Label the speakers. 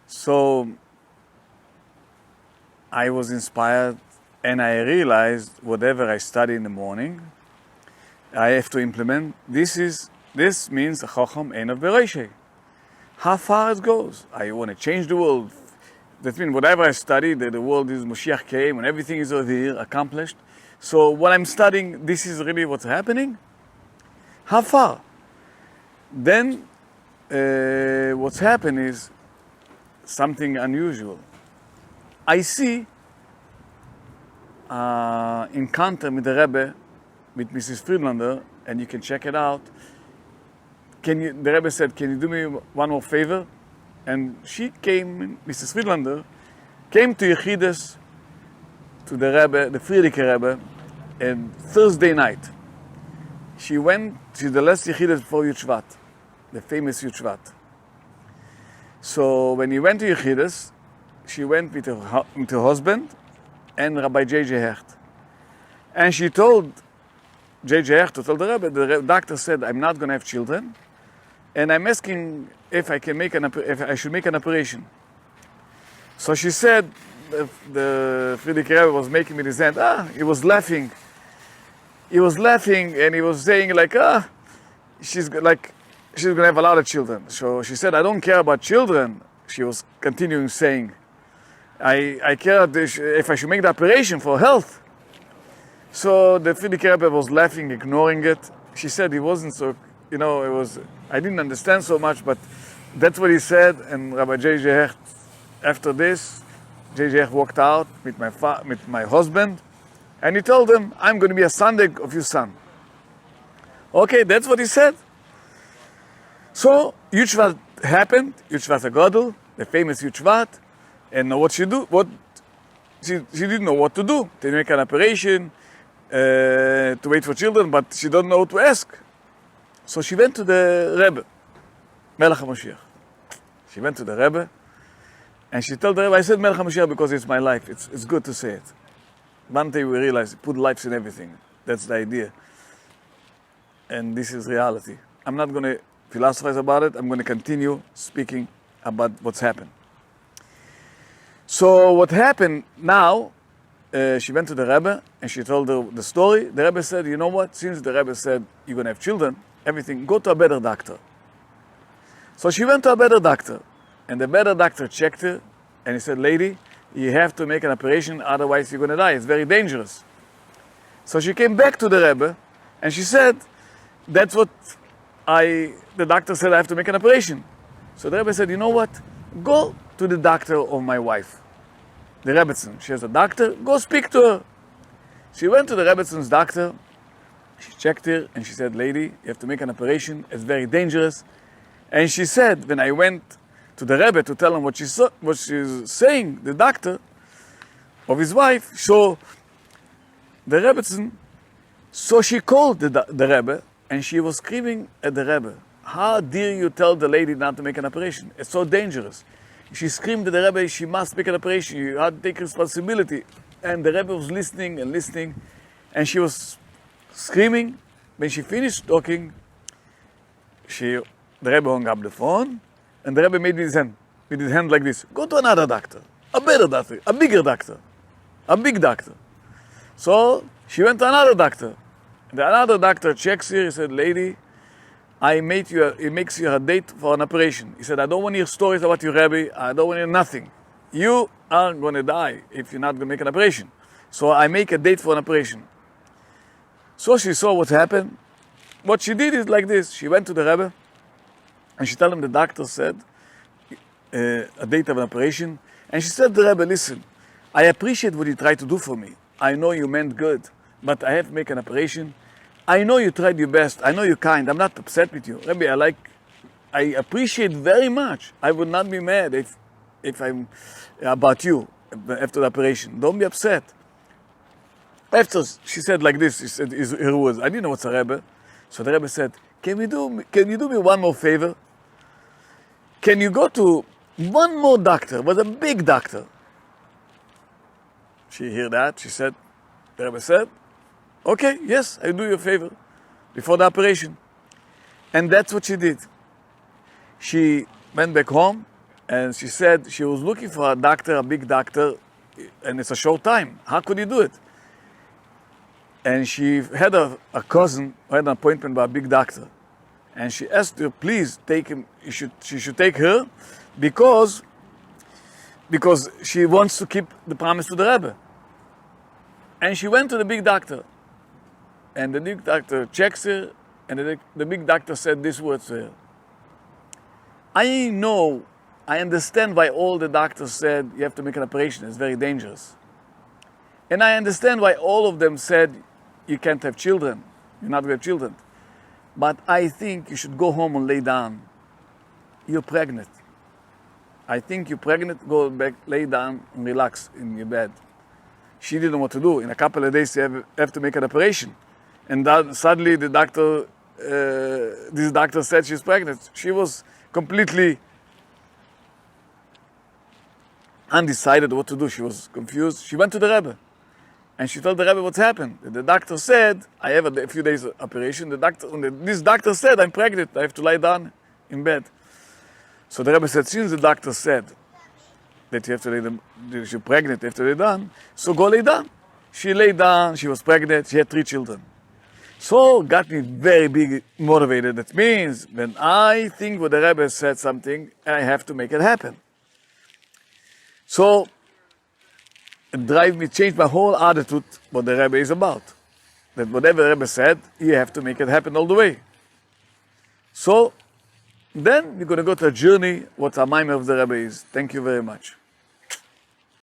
Speaker 1: So I was inspired and I realized whatever I study in the morning, I have to implement. This means a Chacham Ein of Bereishei. How far it goes. I want to change the world. That means whatever I study, that the world is Moshiach came and everything is over here, accomplished. So what I'm studying, this is really what's happening? How far? Then what's happened is something unusual. I see encounter with the Rebbe, with Mrs. Friedlander, and you can check it out. The Rebbe said, can you do me one more favor? And she came, Mrs. Friedlander, came to Yechidus, to the Rebbe, the Friedlander Rebbe, and Thursday night. She's the last Yechidus before Yud Shvat, the famous Yud Shvat. So when he went to Yechidus, she went with her husband and Rabbi J.J. Hecht. And she told J.J. Hecht, to tell the Rebbe, the doctor said, I'm not going to have children, and I'm asking if I should make an operation. So she said, the Friedrich Rebbe was making with his hand, he was laughing. He was laughing and he was saying she's going to have a lot of children. So she said, I don't care about children. She was continuing saying, I care if I should make the operation for health. So the Friedrich Rebbe was laughing, ignoring it. She said he wasn't so, I didn't understand so much, but that's what he said. And Rabbi J.J. Hecht, after this, J.J. Hecht walked out with my husband, and he told him, I'm going to be a Sunday of your son. Okay, that's what he said. So Yud Shvat happened, Yud Shvat HaGadol, the famous Yud Shvat, and what she didn't know what to do. To make an operation, to wait for children, but she don't know what to ask. So she went to the Rebbe, Melech HaMoshiach. She went to the Rebbe, and she told the Rebbe, I said Melech HaMoshiach because it's my life. It's good to say it. One day we realize, put lives in everything. That's the idea. And this is reality. I'm not going to philosophize about it. I'm going to continue speaking about what's happened. So what happened now, she went to the Rebbe and she told her the story. The Rebbe said, you know what? Since the Rebbe said you're going to have children, everything, go to a better doctor. So she went to a better doctor. And the better doctor checked her and he said, lady, you have to make an operation, otherwise you're going to die. It's very dangerous. So she came back to the Rebbe and she said, that's what the doctor said, I have to make an operation. So the Rebbe said, you know what? Go to the doctor of my wife, the Rebbetzin. She has a doctor, go speak to her. She went to the Rebbetzин's doctor, she checked her, and she said, lady, you have to make an operation, it's very dangerous. And she said, when I went to the Rebbe to tell him what she's saying, the doctor of his wife, so the Rebbetzin, so she called the Rebbe, and she was screaming at the Rebbe, how dare you tell the lady not to make an operation? It's so dangerous. She screamed at the Rebbe, she must make an operation, you have to take responsibility. And the Rebbe was listening and listening, and she was screaming. When she finished talking, the Rebbe hung up the phone, and the Rebbe made his hand like this. Go to another doctor, a better doctor, a bigger doctor, a big doctor. So she went to another doctor. The another doctor checks her, he said, lady, it makes you a date for an operation. He said, I don't want to hear stories about your Rebbe, I don't want to hear nothing. You are going to die if you're not going to make an operation. So I make a date for an operation. So she saw what happened. What she did is like this. She went to the Rebbe and she told him the doctor said a date of an operation. And she said to the Rebbe, listen, I appreciate what you tried to do for me. I know you meant good, but I have to make an operation. I know you tried your best. I know you're kind. I'm not upset with you. Rebbe, I appreciate very much. I would not be mad if I'm about you after the operation. Don't be upset. After she said like this, she said her words. I didn't know what's a Rebbe. So the Rebbe said, can you do me one more favor? Can you go to one more doctor, but a big doctor? She heard that. She said, the Rebbe said, okay, yes, I'll do you a favor before the operation. And that's what she did. She went back home And she said she was looking for a doctor, a big doctor, and it's a short time. How could you do it? And she had a cousin who had an appointment by a big doctor. And she asked her, please take him, she should take her because she wants to keep the promise to the Rebbe. And she went to the big doctor. And the big doctor checks her, and the big doctor said these words to her. I understand why all the doctors said you have to make an operation, it's very dangerous. And I understand why all of them said you can't have children, you're not going to have children. But I think you should go home and lay down. You're pregnant. I think you're pregnant, go back, lay down and relax in your bed. She didn't know what to do. In a couple of days, you have to make an operation. And then suddenly this doctor said she's pregnant. She was completely undecided what to do. She was confused. She went to the Rebbe. And she told the Rebbe what's happened. The doctor said, I have a few days operation. This doctor said, I'm pregnant. I have to lie down in bed. So the Rebbe said, since the doctor said that you have to lay down, you're pregnant, you have to lay down, so go lay down. She lay down, she was pregnant, she had 3 children. So got me very big motivated. That means when I think what the Rebbe said something, I have to make it happen. So it changed my whole attitude what the Rebbe is about. That whatever the Rebbe said, you have to make it happen all the way. So then we're going to go to a journey what a mimer of the Rebbe is. Thank you very much.